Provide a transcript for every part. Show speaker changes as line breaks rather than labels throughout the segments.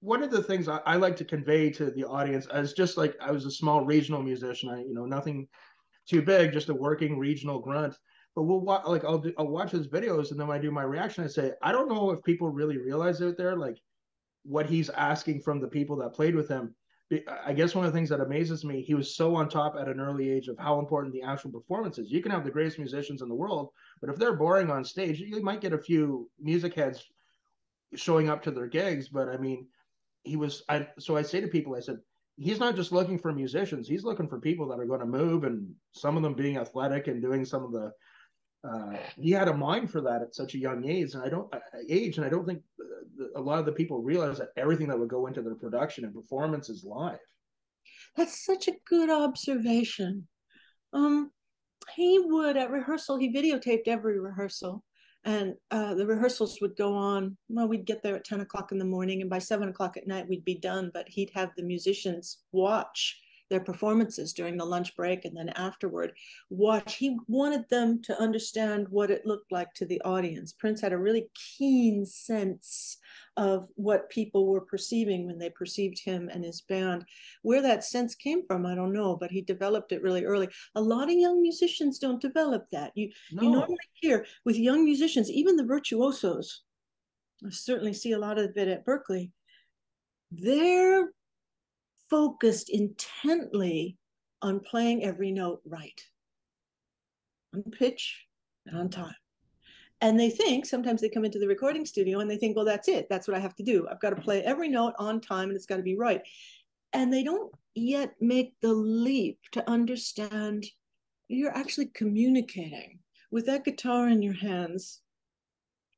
one of the things I like to convey to the audience as just like I was a small regional musician, nothing too big, just a working regional grunt. But I'll watch his videos, and then when I do my reaction, I say, I don't know if people really realize out there like what he's asking from the people that played with him. I guess one of the things that amazes me, he was so on top at an early age of how important the actual performance is. You can have the greatest musicians in the world, but if they're boring on stage, you might get a few music heads showing up to their gigs. But I mean, so I say to people, I said, he's not just looking for musicians, he's looking for people that are going to move, and some of them being athletic and doing some of the he had a mind for that at such a young age, and I don't think a lot of the people realize that everything that would go into their production and performance is live.
That's such a good observation. Um, he would at rehearsal, he videotaped every rehearsal. And the rehearsals would go on. Well, we'd get there at 10 o'clock in the morning, and by 7 o'clock at night, we'd be done. But he'd have the musicians watch their performances during the lunch break and then afterward. Watch. He wanted them to understand what it looked like to the audience. Prince had a really keen sense of what people were perceiving when they perceived him and his band. Where that sense came from, I don't know, but he developed it really early. A lot of young musicians don't develop that. You normally
No.
hear with young musicians, even the virtuosos, I certainly see a lot of it at Berklee, they're focused intently on playing every note right, on pitch and on time. And they think, sometimes they come into the recording studio and they think, well, that's it. That's what I have to do. I've got to play every note on time and it's got to be right. And they don't yet make the leap to understand you're actually communicating with that guitar in your hands.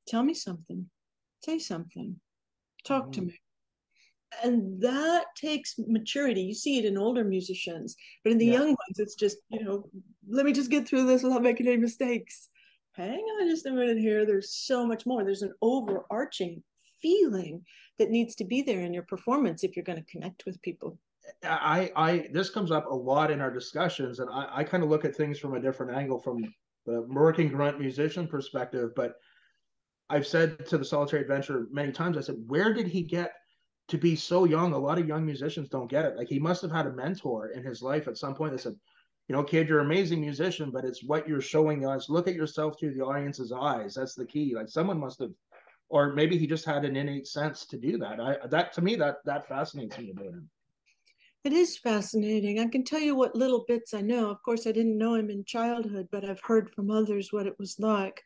Tell me something, say something, talk to
Mm-hmm.
me. And that takes maturity. You see it in older musicians, but in the
Yeah.
young ones, it's just, let me just get through this without making any mistakes. Hang on just a minute here. There's so much more. There's an overarching feeling that needs to be there in your performance if you're going to connect with people.
This comes up a lot in our discussions, and I kind of look at things from a different angle, from the working grunt musician perspective. But I've said to the Solitary Adventure many times, I said, where did he get to be so young? A lot of young musicians don't get it. Like, he must have had a mentor in his life at some point that said, kid, you're an amazing musician, but it's what you're showing us. Look at yourself through the audience's eyes. That's the key. Like, someone must have, or maybe he just had an innate sense to do that. That to me, that fascinates me about him.
It is fascinating. I can tell you what little bits I know. Of course, I didn't know him in childhood, but I've heard from others what it was like.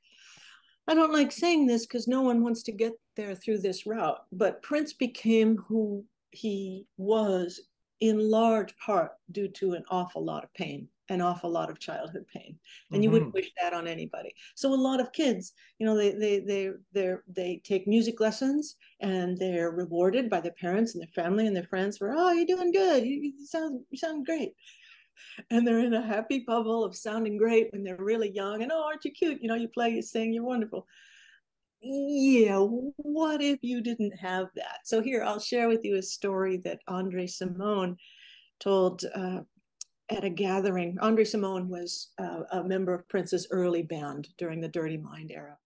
I don't like saying this because no one wants to get there through this route, but Prince became who he was in large part due to an awful lot of pain, an awful lot of childhood pain, and you wouldn't
Mm-hmm.
wish that on anybody. So a lot of kids, they take music lessons and they're rewarded by their parents and their family and their friends for, oh, you're doing good, you sound great, and they're in a happy bubble of sounding great when they're really young. And oh, aren't you cute? You play, you sing, you're wonderful. Yeah, what if you didn't have that? So here, I'll share with you a story that Andre Simone told at a gathering. Andre Simone was a member of Prince's early band during the Dirty Mind era.